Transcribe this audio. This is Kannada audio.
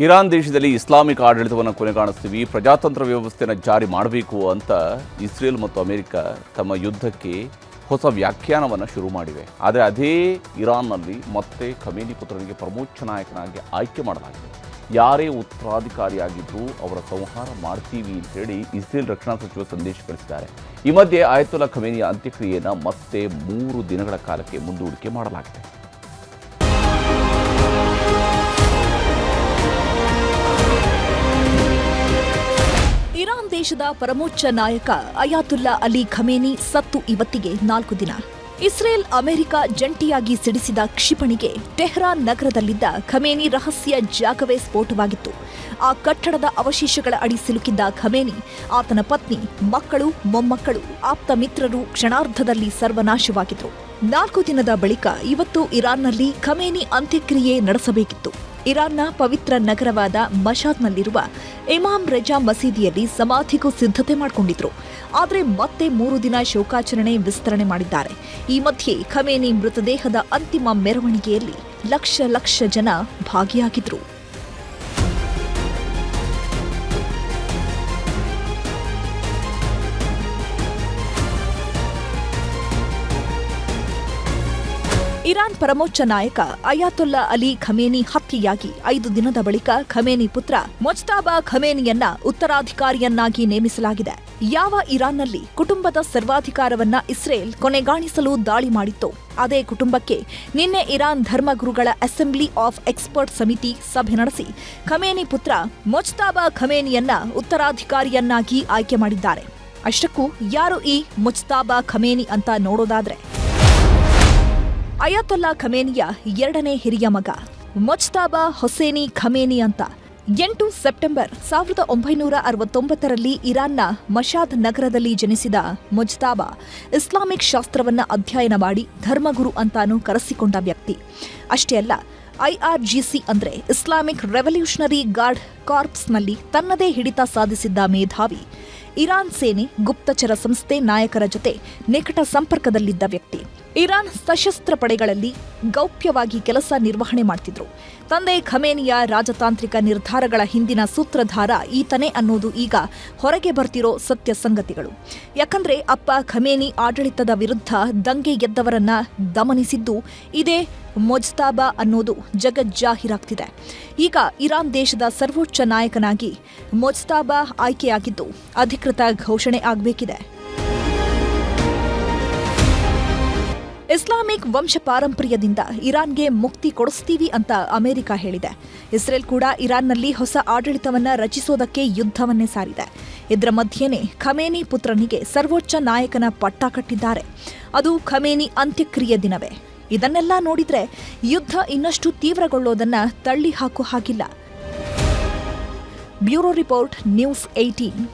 ಇರಾನ್ ದೇಶದಲ್ಲಿ ಇಸ್ಲಾಮಿಕ್ ಆಡಳಿತವನ್ನು ಕೊನೆಗಾಣಿಸ್ತೀವಿ, ಪ್ರಜಾತಂತ್ರ ವ್ಯವಸ್ಥೆಯನ್ನು ಜಾರಿ ಮಾಡಬೇಕು ಅಂತ ಇಸ್ರೇಲ್ ಮತ್ತು ಅಮೆರಿಕ ತಮ್ಮ ಯುದ್ಧಕ್ಕೆ ಹೊಸ ವ್ಯಾಖ್ಯಾನವನ್ನು ಶುರು ಮಾಡಿವೆ. ಆದರೆ ಅದೇ ಇರಾನ್ನಲ್ಲಿ ಮತ್ತೆ ಖಮೇನಿ ಪುತ್ರನಿಗೆ ಪರಮೋಚ್ಚ ನಾಯಕನಾಗಿ ಆಯ್ಕೆ ಮಾಡಲಾಗಿದೆ. ಯಾರೇ ಉತ್ತರಾಧಿಕಾರಿಯಾಗಿದ್ದರೂ ಅವರ ಸಂಹಾರ ಮಾಡ್ತೀವಿ ಅಂತ ಹೇಳಿ ಇಸ್ರೇಲ್ ರಕ್ಷಣಾ ಸಚಿವ ಸಂದೇಶ ಕಳಿಸಿದ್ದಾರೆ. ಈ ಮಧ್ಯೆ ಆಯತುಲ್ಲಾ ಖಮೇನಿಯ ಅಂತ್ಯಕ್ರಿಯೆಯನ್ನು ಮತ್ತೆ 3 ದಿನಗಳ ಕಾಲಕ್ಕೆ ಮುಂದೂಡಿಕೆ ಮಾಡಲಾಗಿದೆ. ಇರಾನ್ ದೇಶದ ಪರಮೋಚ್ಚ ನಾಯಕ ಅಯಾತುಲ್ಲಾ ಅಲಿ ಖಮೇನಿ ಸತ್ತು ಇವತ್ತಿಗೆ 4 ದಿನ. ಇಸ್ರೇಲ್ ಅಮೆರಿಕ ಜಂಟಿಯಾಗಿ ಸಿಡಿಸಿದ ಕ್ಷಿಪಣಿಗೆ ಟೆಹರಾನ್ ನಗರದಲ್ಲಿದ್ದ ಖಮೇನಿ ರಹಸ್ಯ ಜಾಗವೇ ಸ್ಫೋಟವಾಗಿತ್ತು. ಆ ಕಟ್ಟಡದ ಅವಶೇಷಗಳ ಅಡಿ ಸಿಲುಕಿದ್ದ ಖಮೇನಿ, ಆತನ ಪತ್ನಿ, ಮಕ್ಕಳು, ಮೊಮ್ಮಕ್ಕಳು, ಆಪ್ತ ಮಿತ್ರರು ಕ್ಷಣಾರ್ಧದಲ್ಲಿ ಸರ್ವನಾಶವಾಗಿದ್ರು. 4 ದಿನದ ಬಳಿಕ ಇವತ್ತು ಇರಾನ್ನಲ್ಲಿ ಖಮೇನಿ ಅಂತ್ಯಕ್ರಿಯೆ ನಡೆಸಬೇಕಿತ್ತು. ಇರಾನ್ನ ಪವಿತ್ರ ನಗರವಾದ ಮಶಾದ್ನಲ್ಲಿರುವ ಇಮಾಮ್ ರೆಜಾ ಮಸೀದಿಯಲ್ಲಿ ಸಮಾಧಿಗೂ ಸಿದ್ಧತೆ ಮಾಡಿಕೊಂಡಿದ್ರು. ಆದರೆ ಮತ್ತೆ 3 ದಿನ ಶೋಕಾಚರಣೆ ವಿಸ್ತರಣೆ ಮಾಡಿದ್ದಾರೆ. ಈ ಮಧ್ಯೆ ಖಮೇನಿ ಮೃತದೇಹದ ಅಂತಿಮ ಮೆರವಣಿಗೆಯಲ್ಲಿ ಲಕ್ಷ ಜನ ಭಾಗಿಯಾಗಿದ್ರು. ಇರಾನ್ ಪರಮೋಚ್ಚ ನಾಯಕ ಅಯಾತುಲ್ಲಾ ಅಲಿ ಖಮೇನಿ ಹತ್ಯೆಯಾಗಿ 5 ದಿನದ ಬಳಿಕ ಖಮೇನಿ ಪುತ್ರ ಮೊಜ್ತಬಾ ಖಮೇನಿಯನ್ನ ಉತ್ತರಾಧಿಕಾರಿಯನ್ನಾಗಿ ನೇಮಿಸಲಾಗಿದೆ. ಯಾವ ಇರಾನ್ನಲ್ಲಿ ಕುಟುಂಬದ ಸರ್ವಾಧಿಕಾರವನ್ನ ಇಸ್ರೇಲ್ ಕೊನೆಗಾಣಿಸಲು ದಾಳಿ ಮಾಡಿತ್ತೋ ಅದೇ ಕುಟುಂಬಕ್ಕೆ ನಿನ್ನೆ ಇರಾನ್ ಧರ್ಮಗುರುಗಳ ಅಸೆಂಬ್ಲಿ ಆಫ್ ಎಕ್ಸ್ಪರ್ಟ್ ಸಮಿತಿ ಸಭೆ ನಡೆಸಿ ಖಮೇನಿ ಪುತ್ರ ಮೊಜ್ತಬಾ ಖಮೇನಿಯನ್ನ ಉತ್ತರಾಧಿಕಾರಿಯನ್ನಾಗಿ ಆಯ್ಕೆ ಮಾಡಿದ್ದಾರೆ. ಅಷ್ಟಕ್ಕೂ ಯಾರು ಈ ಮೊಜ್ತಬಾ ಖಮೇನಿ ಅಂತ ನೋಡೋದಾದ್ರೆ, ಅಯಾತುಲ್ಲಾ ಖಮೇನಿಯ 2ನೇ ಹಿರಿಯ ಮಗ ಮೊಜ್ತಬಾ ಹೊಸೇನಿ ಖಮೇನಿ ಅಂತ. 8 ಸೆಪ್ಟೆಂಬರ್ 1969ರಲ್ಲಿ ಇರಾನ್ನ ಮಶಾದ್ ನಗರದಲ್ಲಿ ಜನಿಸಿದ ಮೊಜ್ತಬಾ ಇಸ್ಲಾಮಿಕ್ ಶಾಸ್ತ್ರವನ್ನ ಅಧ್ಯಯನ ಮಾಡಿ ಧರ್ಮಗುರು ಅಂತಾನೂ ಕರೆಸಿಕೊಂಡ ವ್ಯಕ್ತಿ. ಅಷ್ಟೇ ಅಲ್ಲ, IRGC ಅಂದ್ರೆ ಇಸ್ಲಾಮಿಕ್ ರೆವಲ್ಯೂಷನರಿ ಗಾರ್ಡ್ ಕಾರ್ಪ್ಸ್ನಲ್ಲಿ ತನ್ನದೇ ಹಿಡಿತ ಸಾಧಿಸಿದ್ದ ಮೇಧಾವಿ. ಇರಾನ್ ಸೇನೆ, ಗುಪ್ತಚರ ಸಂಸ್ಥೆ ನಾಯಕರ ಜೊತೆ ನಿಕಟ ಸಂಪರ್ಕದಲ್ಲಿದ್ದ ವ್ಯಕ್ತಿ. ಇರಾನ್ ಸಶಸ್ತ್ರ ಪಡೆಗಳಲ್ಲಿ ಗೌಪ್ಯವಾಗಿ ಕೆಲಸ ನಿರ್ವಹಣೆ ಮಾಡ್ತಿದ್ರು. ತಂದೆ ಖಮೇನಿಯ ರಾಜತಾಂತ್ರಿಕ ನಿರ್ಧಾರಗಳ ಹಿಂದಿನ ಸೂತ್ರಧಾರ ಈತನೇ ಅನ್ನೋದು ಈಗ ಹೊರಗೆ ಬರ್ತಿರೋ ಸತ್ಯ ಸಂಗತಿಗಳು. ಯಾಕಂದ್ರೆ ಅಪ್ಪ ಖಮೇನಿ ಆಡಳಿತದ ವಿರುದ್ಧ ದಂಗೆ ಎದ್ದವರನ್ನ ದಮನಿಸಿದ್ದು ಇದೇ ಮೊಜ್ತಬಾ ಅನ್ನೋದು ಜಗಜ್ಜಾಹೀರಾಗ್ತಿದೆ. ಈಗ ಇರಾನ್ ದೇಶದ ಸರ್ವೋಚ್ಚ ನಾಯಕನಾಗಿ ಮೊಜ್ತಬಾ ಆಯ್ಕೆಯಾಗಿದ್ದು ಅಧಿಕೃತ ಘೋಷಣೆ ಆಗಬೇಕಿದೆ. ಇಸ್ಲಾಮಿಕ್ ವಂಶ ಪಾರಂಪರ್ಯದಿಂದ ಇರಾನ್ಗೆ ಮುಕ್ತಿ ಕೊಡಿಸ್ತೀವಿ ಅಂತ ಅಮೆರಿಕ ಹೇಳಿದೆ. ಇಸ್ರೇಲ್ ಕೂಡ ಇರಾನ್ನಲ್ಲಿ ಹೊಸ ಆಡಳಿತವನ್ನ ರಚಿಸೋದಕ್ಕೆ ಯುದ್ಧವನ್ನೇ ಸಾರಿದೆ. ಇದರ ಮಧ್ಯೆನೇ ಖಮೇನಿ ಪುತ್ರನಿಗೆ ಸರ್ವೋಚ್ಚ ನಾಯಕನ ಪಟ್ಟ ಕಟ್ಟಿದ್ದಾರೆ. ಅದು ಖಮೇನಿ ಅಂತ್ಯಕ್ರಿಯೆ ದಿನವೇ. ಇದನ್ನೆಲ್ಲ ನೋಡಿದ್ರೆ ಯುದ್ಧ ಇನ್ನಷ್ಟು ತೀವ್ರಗೊಳ್ಳೋದನ್ನ ತಳ್ಳಿ ಹಾಕೋ ಹಾಗಿಲ್ಲ. Bureau report, news 18.